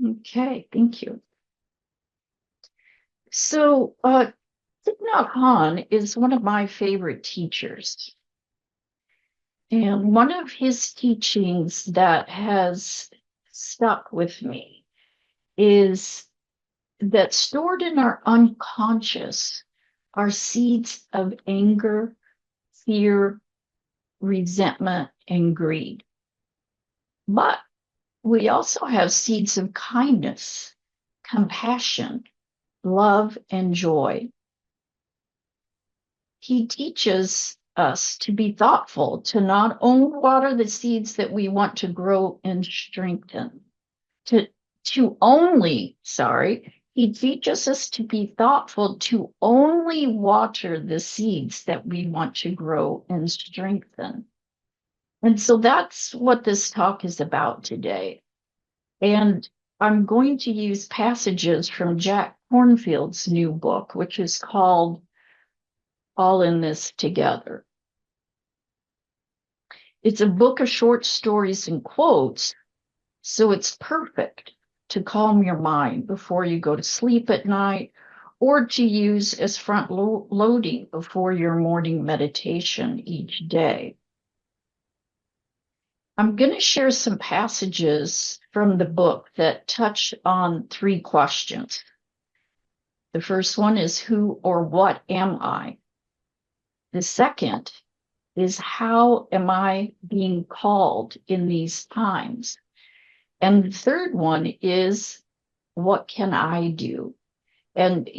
Okay, thank you. So, Thich Nhat Hanh is one of my favorite teachers. And one of his teachings that has stuck with me is that stored in our unconscious are seeds of anger, fear, resentment, and greed. But we also have seeds of kindness, compassion, love, and joy. He teaches us to be thoughtful, to not only water the seeds that we want to grow and strengthen, to he teaches us to be thoughtful, to only water the seeds that we want to grow and strengthen. And so that's what this talk is about today. And I'm going to use passages from Jack Kornfield's new book, which is called All in This Together. It's a book of short stories and quotes, so it's perfect to calm your mind before you go to sleep at night or to use as front loading before your morning meditation each day. I'm going to share some passages from the book that touch on three questions. The first one is, who or what am I? The second is, how am I being called in these times? And the third one is, what can I do? And,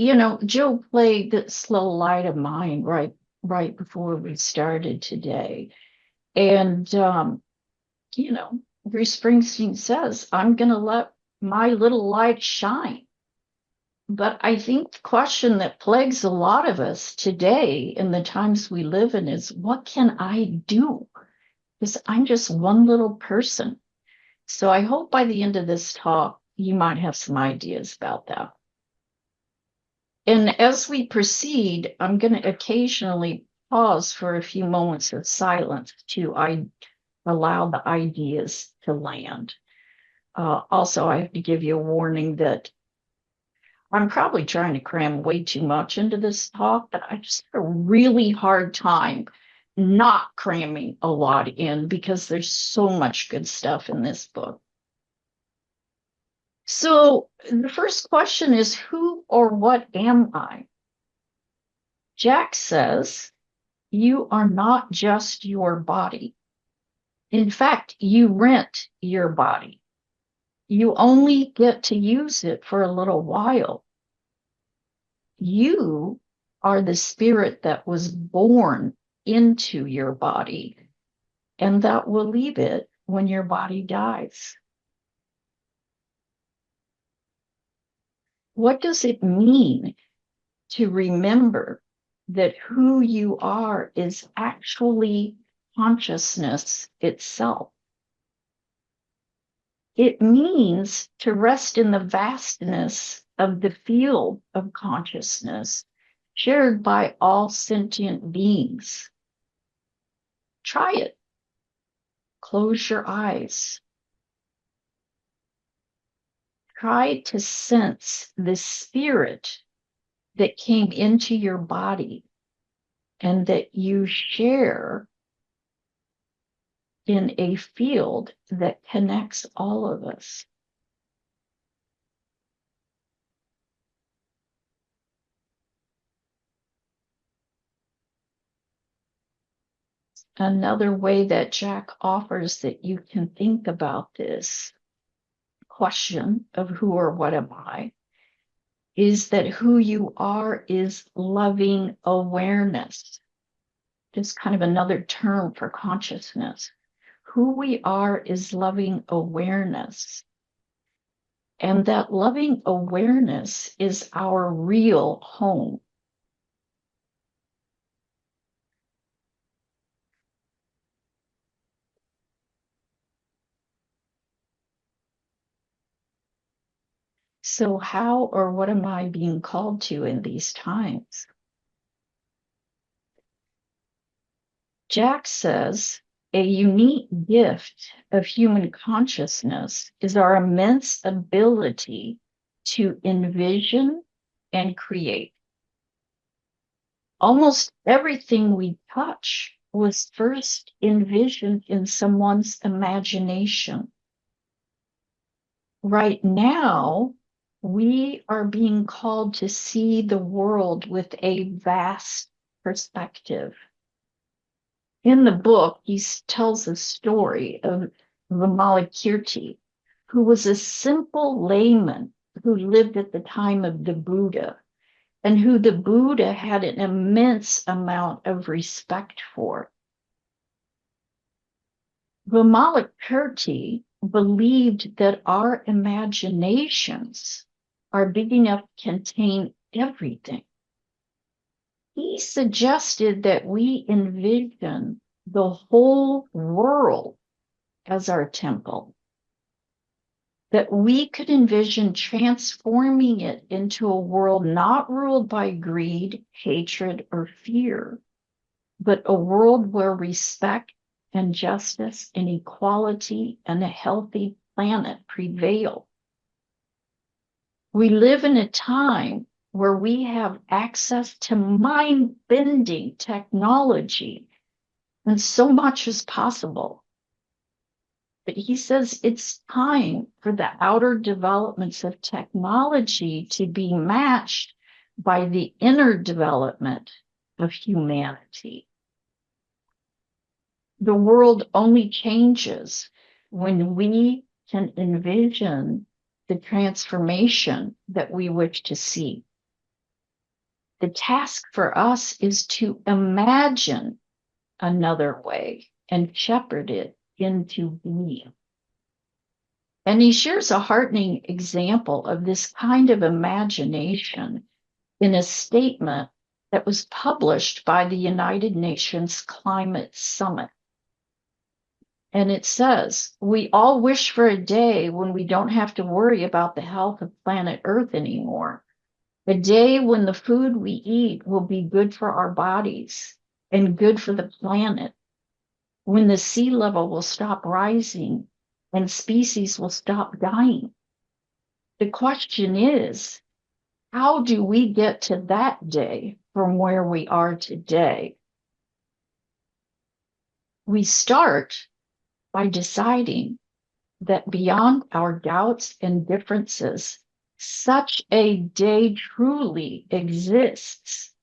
Joe played the Slow Light of Mine right before we started today. And, Bruce Springsteen says, I'm going to let my little light shine. But I think the question that plagues a lot of us today in the times we live in is, what can I do? Because I'm just one little person. So I hope by the end of this talk, you might have some ideas about that. And as we proceed, I'm going to occasionally pause for a few moments of silence to allow the ideas to land. Also, I have to give you a warning that I'm probably trying to cram way too much into this talk, but I just have a really hard time not cramming a lot in because there's so much good stuff in this book. So the first question is, who or what am I? Jack says, you are not just your body. In fact, you rent your body. You only get to use it for a little while. You are the spirit that was born into your body, and that will leave it when your body dies. What does it mean to remember that who you are is actually consciousness itself? It means to rest in the vastness of the field of consciousness shared by all sentient beings. Try it. Close your eyes. Try to sense the spirit that came into your body and that you share in a field that connects all of us. Another way that Jack offers that you can think about this question of who or what am I is that who you are is loving awareness. Just kind of another term for consciousness. Who we are is loving awareness. And that loving awareness is our real home. So, how or what am I being called to in these times? Jack says, A unique gift of human consciousness is our immense ability to envision and create. Almost everything we touch was first envisioned in someone's imagination. Right now, we are being called to see the world with a vast perspective. In the book, he tells the story of Vimalakirti, who was a simple layman who lived at the time of the Buddha, and who the Buddha had an immense amount of respect for. Vimalakirti believed that our imaginations are big enough to contain everything. He suggested that we envision the whole world as our temple, that we could envision transforming it into a world not ruled by greed, hatred, or fear, but a world where respect and justice and equality and a healthy planet prevail. We live in a time where we have access to mind-bending technology, and so much is possible. But he says it's time for the outer developments of technology to be matched by the inner development of humanity. The world only changes when we can envision the transformation that we wish to see. The task for us is to imagine another way and shepherd it into being. And he shares a heartening example of this kind of imagination in a statement that was published by the United Nations Climate Summit. And it says, we all wish for a day when we don't have to worry about the health of planet Earth anymore. A day when the food we eat will be good for our bodies and good for the planet. When the sea level will stop rising and species will stop dying. The question is, how do we get to that day from where we are today? We start by deciding that beyond our doubts and differences, such a day truly exists.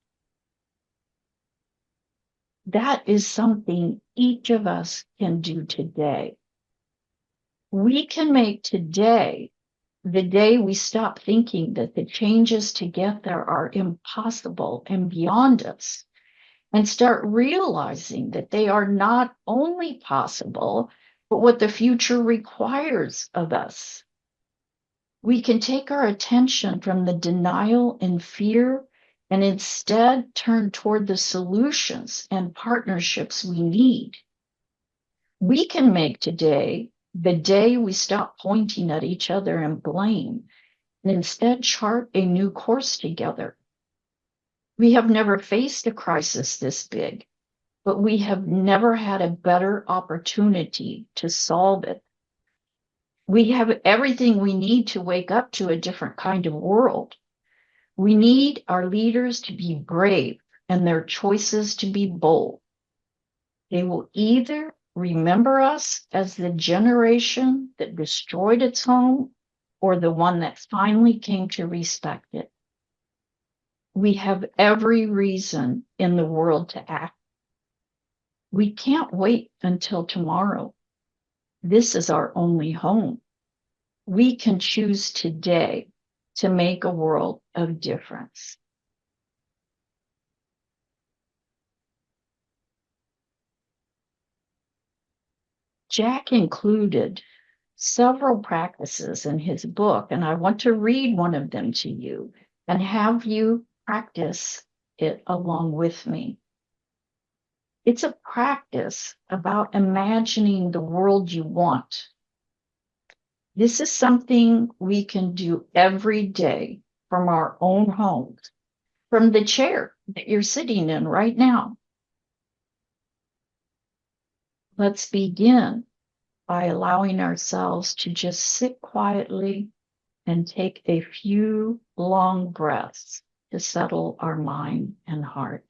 That is something each of us can do today. We can make today the day we stop thinking that the changes to get there are impossible and beyond us, and start realizing that they are not only possible, but what the future requires of us. We can take our attention from the denial and fear and instead turn toward the solutions and partnerships we need. We can make today the day we stop pointing at each other and blame, and instead chart a new course together. We have never faced a crisis this big, but we have never had a better opportunity to solve it. We have everything we need to wake up to a different kind of world. We need our leaders to be brave and their choices to be bold. They will either remember us as the generation that destroyed its home or the one that finally came to respect it. We have every reason in the world to act. We can't wait until tomorrow. This is our only home. We can choose today to make a world of difference. Jack included several practices in his book, and I want to read one of them to you and have you practice it along with me. It's a practice about imagining the world you want. This is something we can do every day from our own homes, from the chair that you're sitting in right now. Let's begin by allowing ourselves to just sit quietly and take a few long breaths to settle our mind and heart.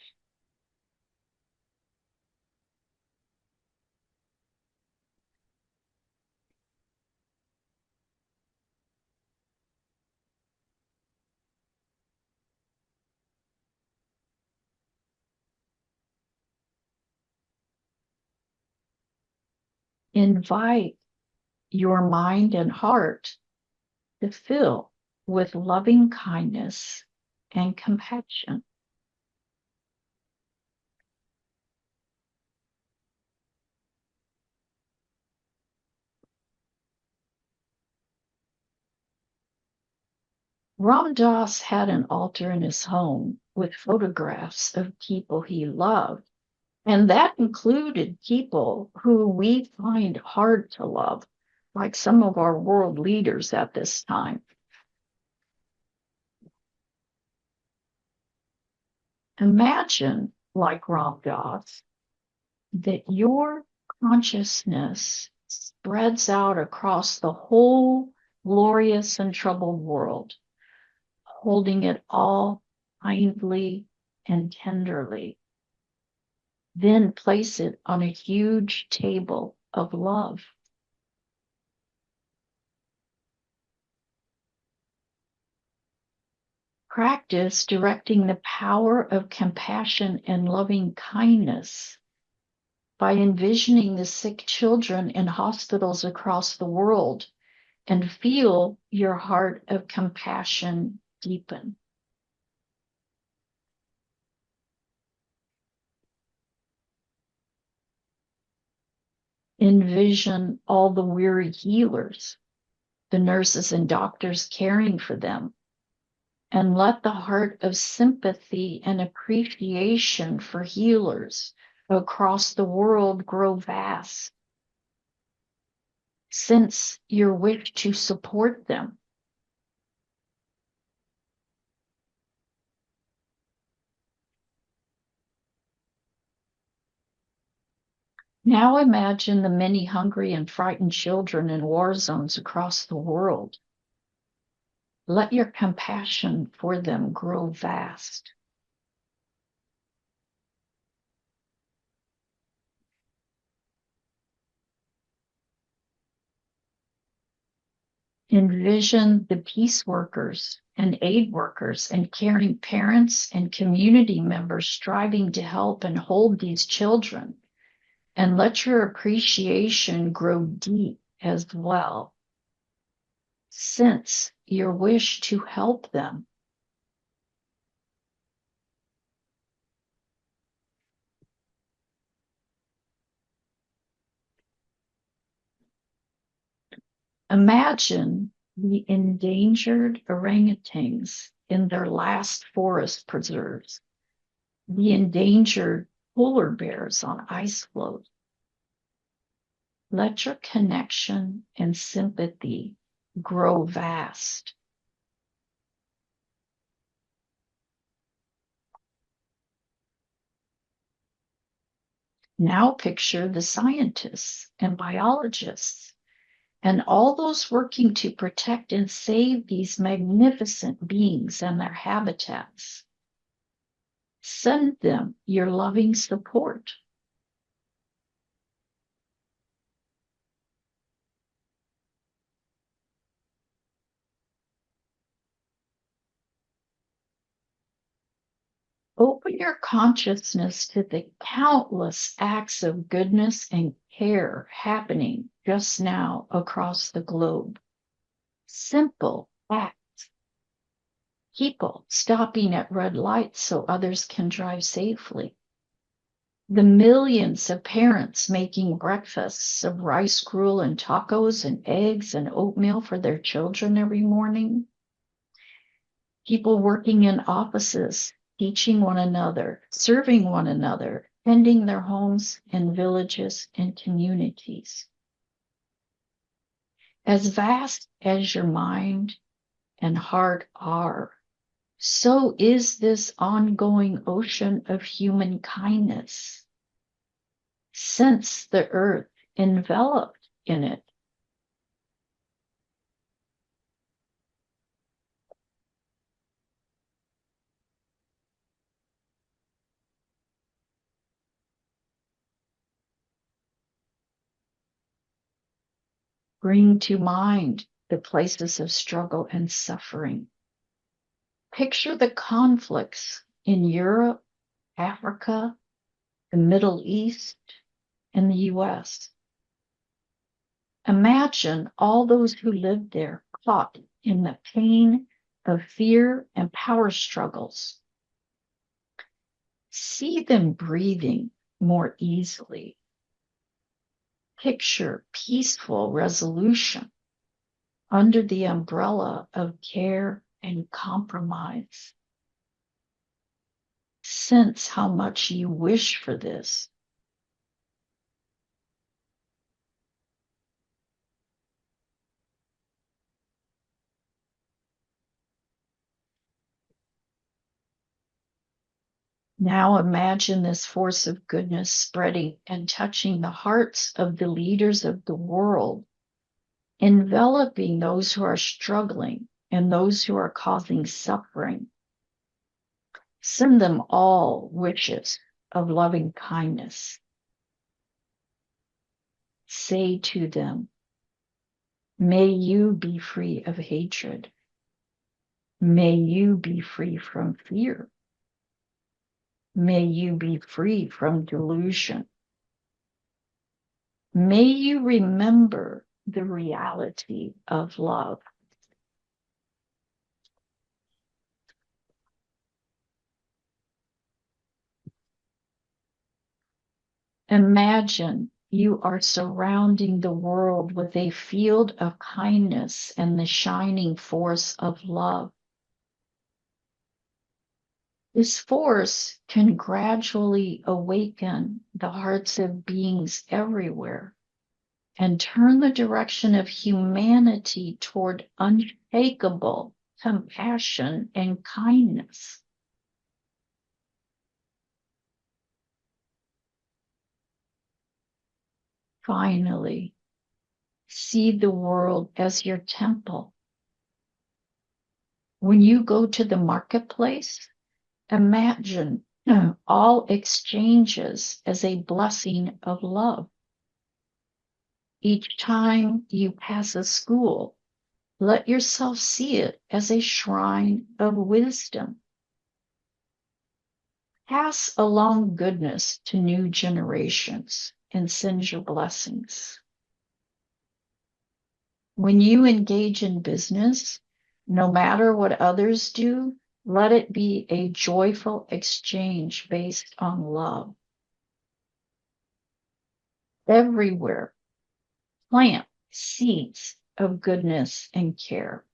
Invite your mind and heart to fill with loving kindness and compassion. Ram Dass had an altar in his home with photographs of people he loved, and that included people who we find hard to love, like some of our world leaders at this time. Imagine, like Ram Dass, that your consciousness spreads out across the whole glorious and troubled world, holding it all kindly and tenderly. Then place it on a huge table of love. Practice directing the power of compassion and loving kindness by envisioning the sick children in hospitals across the world and feel your heart of compassion deepen. Envision all the weary healers, the nurses and doctors caring for them, and let the heart of sympathy and appreciation for healers across the world grow vast. Sense your wish to support them. Now imagine the many hungry and frightened children in war zones across the world. Let your compassion for them grow vast. Envision the peace workers and aid workers and caring parents and community members striving to help and hold these children, and let your appreciation grow deep as well. Sense your wish to help them. Imagine the endangered orangutans in their last forest preserves, the endangered polar bears on ice floes. Let your connection and sympathy grow vast. Now picture the scientists and biologists and all those working to protect and save these magnificent beings and their habitats. Send them your loving support. Open your consciousness to the countless acts of goodness and care happening just now across the globe. Simple acts. People stopping at red lights so others can drive safely. The millions of parents making breakfasts of rice gruel and tacos and eggs and oatmeal for their children every morning. People working in offices, teaching one another, serving one another, tending their homes and villages and communities. As vast as your mind and heart are, so is this ongoing ocean of human kindness. Sense the earth enveloped in it. Bring to mind the places of struggle and suffering. Picture the conflicts in Europe, Africa, the Middle East, and the US. Imagine all those who lived there caught in the pain of fear and power struggles. See them breathing more easily. Picture peaceful resolution under the umbrella of care and compromise. Sense how much you wish for this. Now imagine this force of goodness spreading and touching the hearts of the leaders of the world, enveloping those who are struggling and those who are causing suffering. Send them all wishes of loving kindness. Say to them, may you be free of hatred. May you be free from fear. May you be free from delusion. May you remember the reality of love. Imagine you are surrounding the world with a field of kindness and the shining force of love. This force can gradually awaken the hearts of beings everywhere and turn the direction of humanity toward unshakable compassion and kindness. Finally, see the world as your temple. When you go to the marketplace, imagine all exchanges as a blessing of love. Each time you pass a school, let yourself see it as a shrine of wisdom. Pass along goodness to new generations and send your blessings. When you engage in business, no matter what others do, let it be a joyful exchange based on love. Everywhere, plant seeds of goodness and care.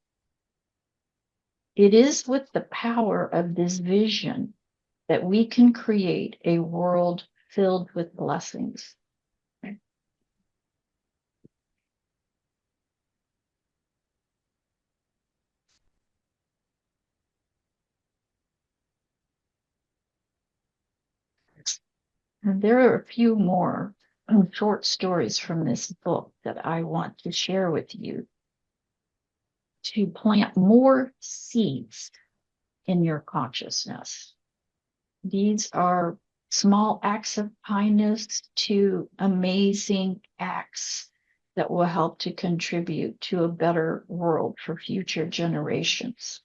It is with the power of this vision that we can create a world filled with blessings. And there are a few more short stories from this book that I want to share with you to plant more seeds in your consciousness. These are small acts of kindness to amazing acts that will help to contribute to a better world for future generations.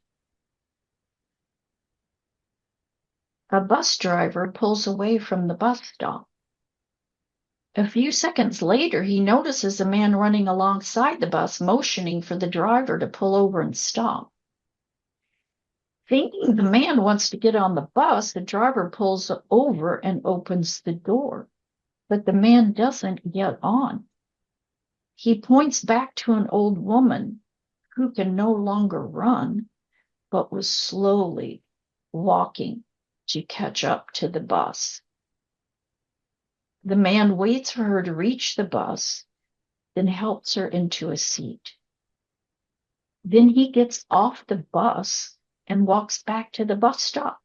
A bus driver pulls away from the bus stop. A few seconds later, he notices a man running alongside the bus, motioning for the driver to pull over and stop. Thinking the man wants to get on the bus, the driver pulls over and opens the door, but the man doesn't get on. He points back to an old woman who can no longer run, but was slowly walking to catch up to the bus. The man waits for her to reach the bus, then helps her into a seat. Then he gets off the bus and walks back to the bus stop,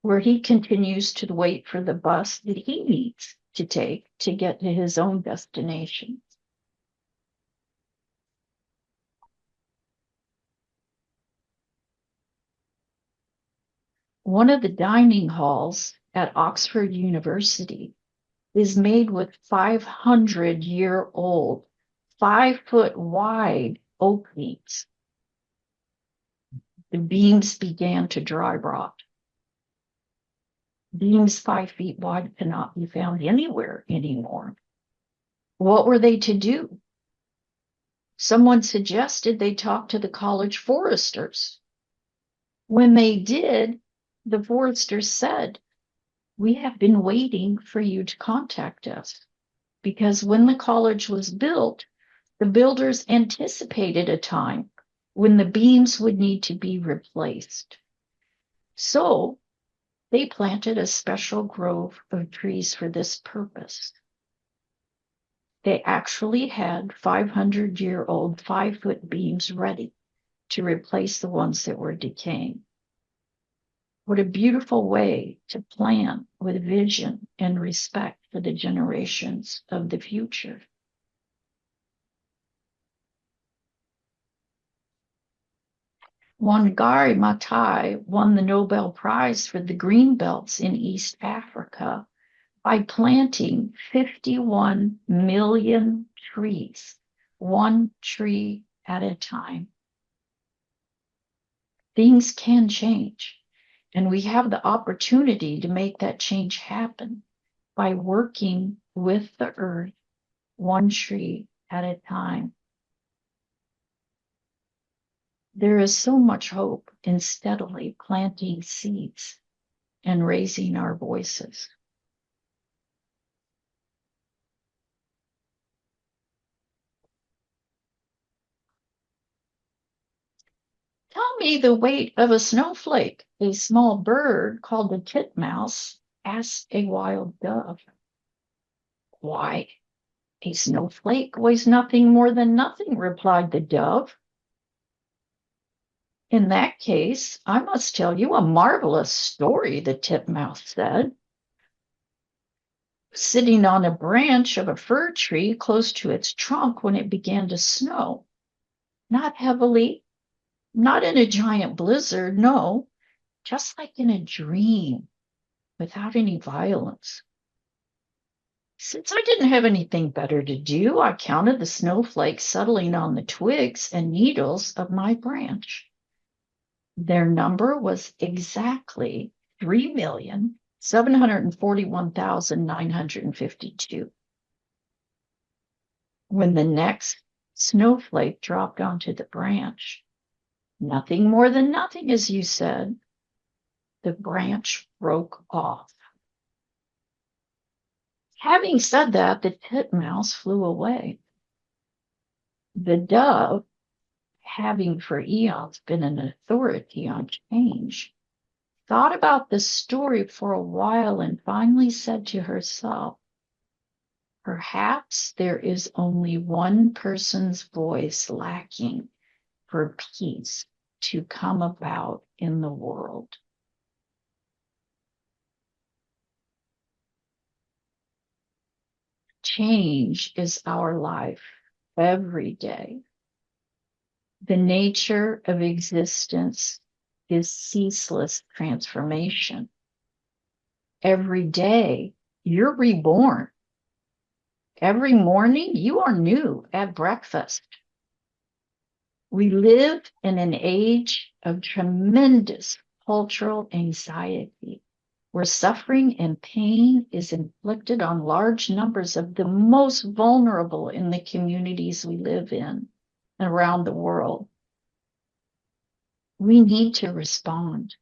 where he continues to wait for the bus that he needs to take to get to his own destination. One of the dining halls at Oxford University is made with 500-year-old, 5-foot wide oak beams. The beams began to dry rot. Beams 5 feet wide cannot be found anywhere anymore. What were they to do? Someone suggested they talk to the college foresters. When they did, the foresters said, "We have been waiting for you to contact us, because when the college was built, the builders anticipated a time when the beams would need to be replaced. So they planted a special grove of trees for this purpose." They actually had 500-year-old 5-foot beams ready to replace the ones that were decaying. What a beautiful way to plan with vision and respect for the generations of the future. Wangari Maathai won the Nobel Prize for the green belts in East Africa by planting 51 million trees, one tree at a time. Things can change, and we have the opportunity to make that change happen by working with the earth, one tree at a time. There is so much hope in steadily planting seeds and raising our voices. "Tell me the weight of a snowflake," a small bird called the titmouse asked a wild dove. "Why, a snowflake weighs nothing more than nothing," replied the dove. "In that case, I must tell you a marvelous story," the titmouse said. "Sitting on a branch of a fir tree close to its trunk when it began to snow. Not heavily, not in a giant blizzard, no, just like in a dream, without any violence. Since I didn't have anything better to do, I counted the snowflakes settling on the twigs and needles of my branch. Their number was exactly 3,741,952. When the next snowflake dropped onto the branch, nothing more than nothing, as you said, the branch broke off. Having said that, the titmouse flew away. The dove, having for eons been an authority on change, thought about the story for a while and finally said to herself, "Perhaps there is only one person's voice lacking for peace to come about in the world." Change is our life every day. The nature of existence is ceaseless transformation. Every day, you're reborn. Every morning, you are new at breakfast. We live in an age of tremendous cultural anxiety, where suffering and pain is inflicted on large numbers of the most vulnerable in the communities we live in and around the world. We need to respond,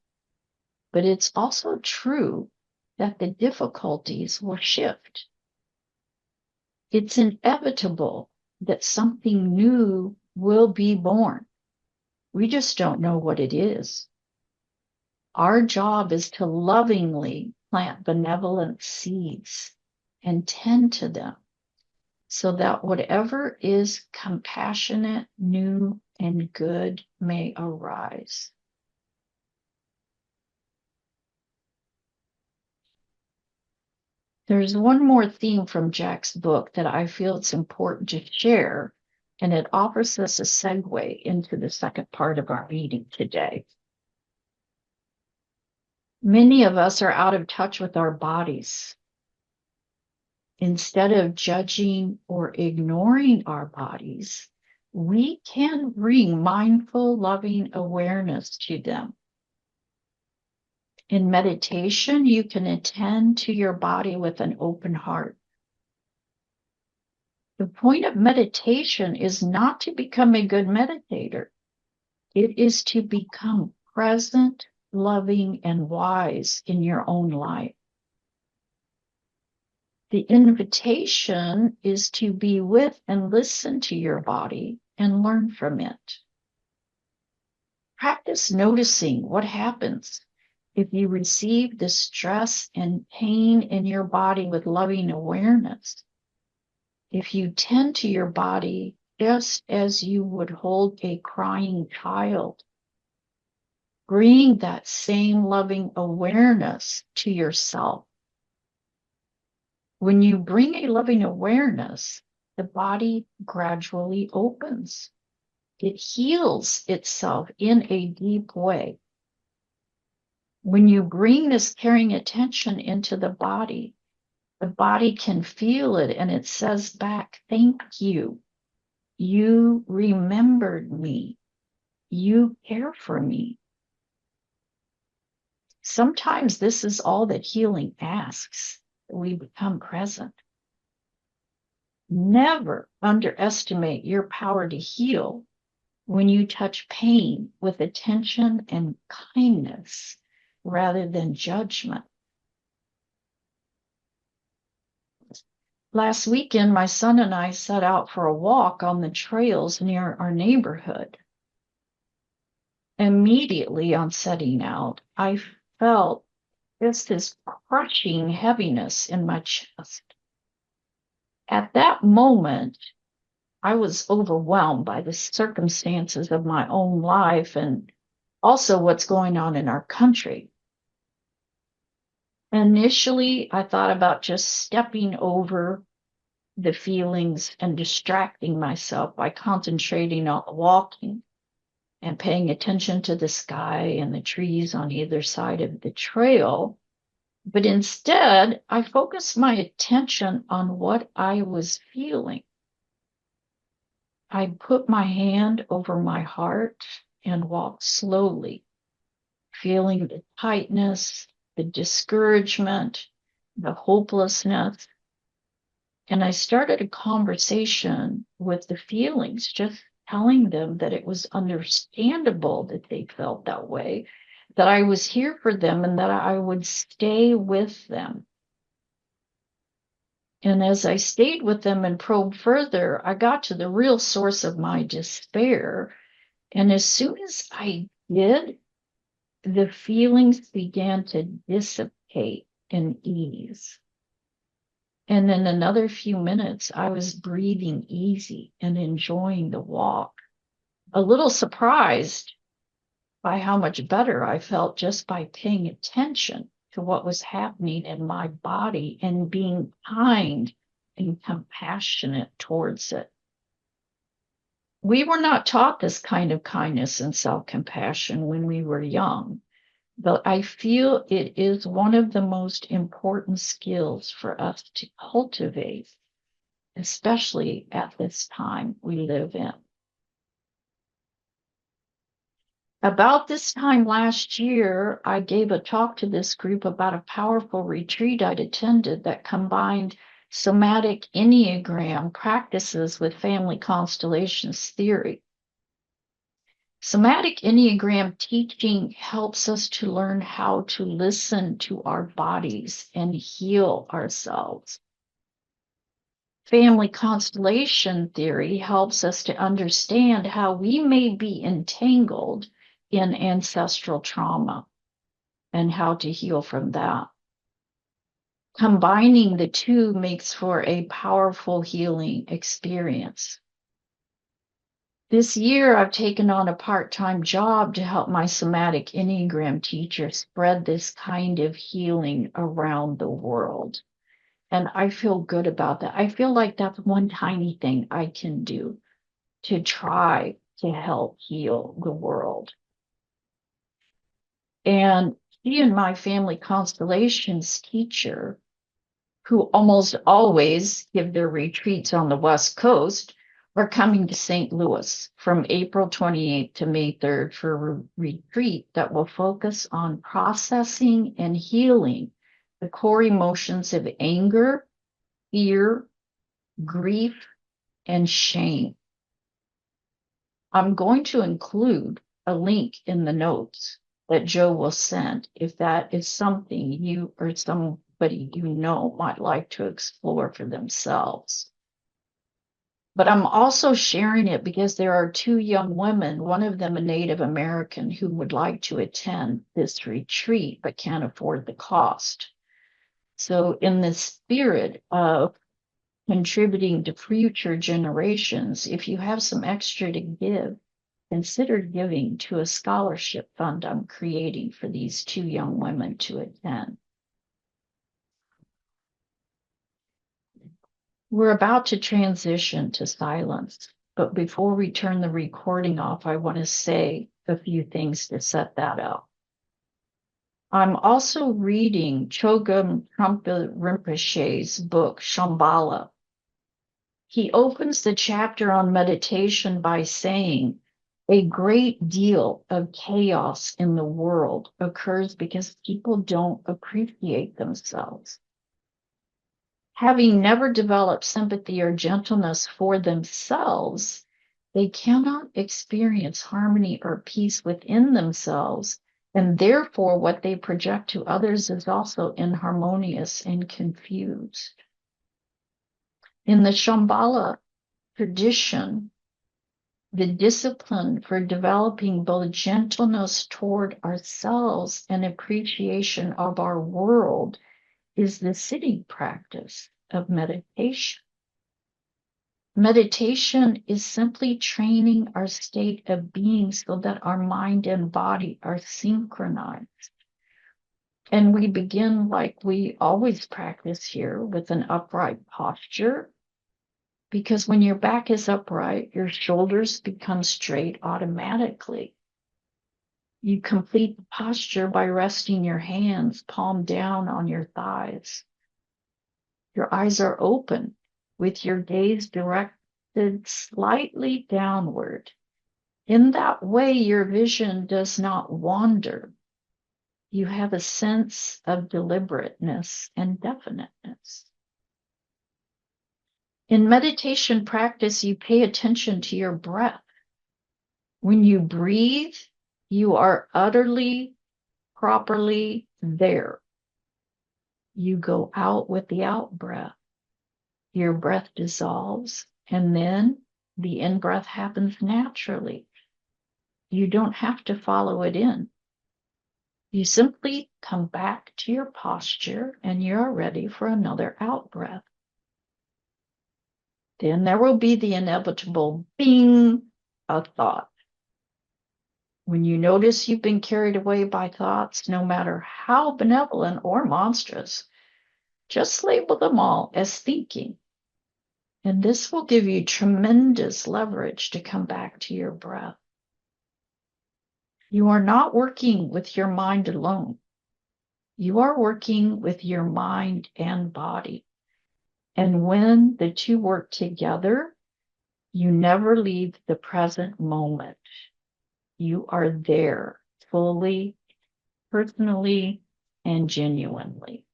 but it's also true that the difficulties will shift. It's inevitable that something new will be born. We just don't know what it is. Our job is to lovingly plant benevolent seeds and tend to them so that whatever is compassionate, new, and good may arise. There's one more theme from Jack's book that I feel it's important to share, and it offers us a segue into the second part of our meeting today. Many of us are out of touch with our bodies. Instead of judging or ignoring our bodies, we can bring mindful, loving awareness to them. In meditation, you can attend to your body with an open heart. The point of meditation is not to become a good meditator. It is to become present, loving, and wise in your own life. The invitation is to be with and listen to your body and learn from it. Practice noticing what happens if you receive the stress and pain in your body with loving awareness. If you tend to your body just as you would hold a crying child, bring that same loving awareness to yourself. When you bring a loving awareness, the body gradually opens. It heals itself in a deep way. When you bring this caring attention into the body can feel it, and it says back, thank you. You remembered me. You care for me. Sometimes this is all that healing asks, that we become present. Never underestimate your power to heal when you touch pain with attention and kindness rather than judgment. Last weekend, my son and I set out for a walk on the trails near our neighborhood. Immediately on setting out, I felt just this crushing heaviness in my chest. At that moment, I was overwhelmed by the circumstances of my own life and also what's going on in our country. Initially, I thought about just stepping over the feelings and distracting myself by concentrating on the walking and paying attention to the sky and the trees on either side of the trail. But instead, I focused my attention on what I was feeling. I put my hand over my heart and walked slowly, feeling the tightness, the discouragement, the hopelessness. And I started a conversation with the feelings, just telling them that it was understandable that they felt that way, that I was here for them and that I would stay with them. And as I stayed with them and probed further, I got to the real source of my despair. And as soon as I did, the feelings began to dissipate and ease. And in another few minutes, I was breathing easy and enjoying the walk, a little surprised by how much better I felt just by paying attention to what was happening in my body and being kind and compassionate towards it. We were not taught this kind of kindness and self-compassion when we were young, but I feel it is one of the most important skills for us to cultivate, especially at this time we live in. About this time last year, I gave a talk to this group about a powerful retreat I'd attended that combined somatic Enneagram practices with family constellations theory. Somatic Enneagram teaching helps us to learn how to listen to our bodies and heal ourselves. Family constellation theory helps us to understand how we may be entangled in ancestral trauma and how to heal from that. Combining the two makes for a powerful healing experience. This year, I've taken on a part-time job to help my somatic Enneagram teacher spread this kind of healing around the world. And I feel good about that. I feel like that's one tiny thing I can do to try to help heal the world. And she and my family constellations teacher, who almost always give their retreats on the West Coast, are coming to St. Louis from April 28th to May 3rd for a retreat that will focus on processing and healing the core emotions of anger, fear, grief, and shame. I'm going to include a link in the notes that Joe will send if that is something you or somebody you know might like to explore for themselves. But I'm also sharing it because there are two young women, one of them a Native American, who would like to attend this retreat but can't afford the cost. So in the spirit of contributing to future generations, if you have some extra to give, consider giving to a scholarship fund I'm creating for these two young women to attend. We're about to transition to silence, but before we turn the recording off, I want to say a few things to set that up. I'm also reading Chogyam Trungpa Rinpoche's book, Shambhala. He opens the chapter on meditation by saying, a great deal of chaos in the world occurs because people don't appreciate themselves. Having never developed sympathy or gentleness for themselves, they cannot experience harmony or peace within themselves, and therefore what they project to others is also inharmonious and confused. In the Shambhala tradition, the discipline for developing both gentleness toward ourselves and appreciation of our world is the sitting practice of meditation. Meditation is simply training our state of being so that our mind and body are synchronized. And we begin like we always practice here with an upright posture, because when your back is upright, your shoulders become straight automatically. You complete the posture by resting your hands palm down on your thighs. Your eyes are open with your gaze directed slightly downward. In that way, your vision does not wander. You have a sense of deliberateness and definiteness. In meditation practice, you pay attention to your breath. When you breathe, you are utterly, properly there. You go out with the out breath. Your breath dissolves, and then the in breath happens naturally. You don't have to follow it in. You simply come back to your posture, and you're ready for another out breath. Then there will be the inevitable bing of thought. When you notice you've been carried away by thoughts, no matter how benevolent or monstrous, just label them all as thinking. And this will give you tremendous leverage to come back to your breath. You are not working with your mind alone. You are working with your mind and body. And when the two work together, you never leave the present moment. You are there fully, personally, and genuinely.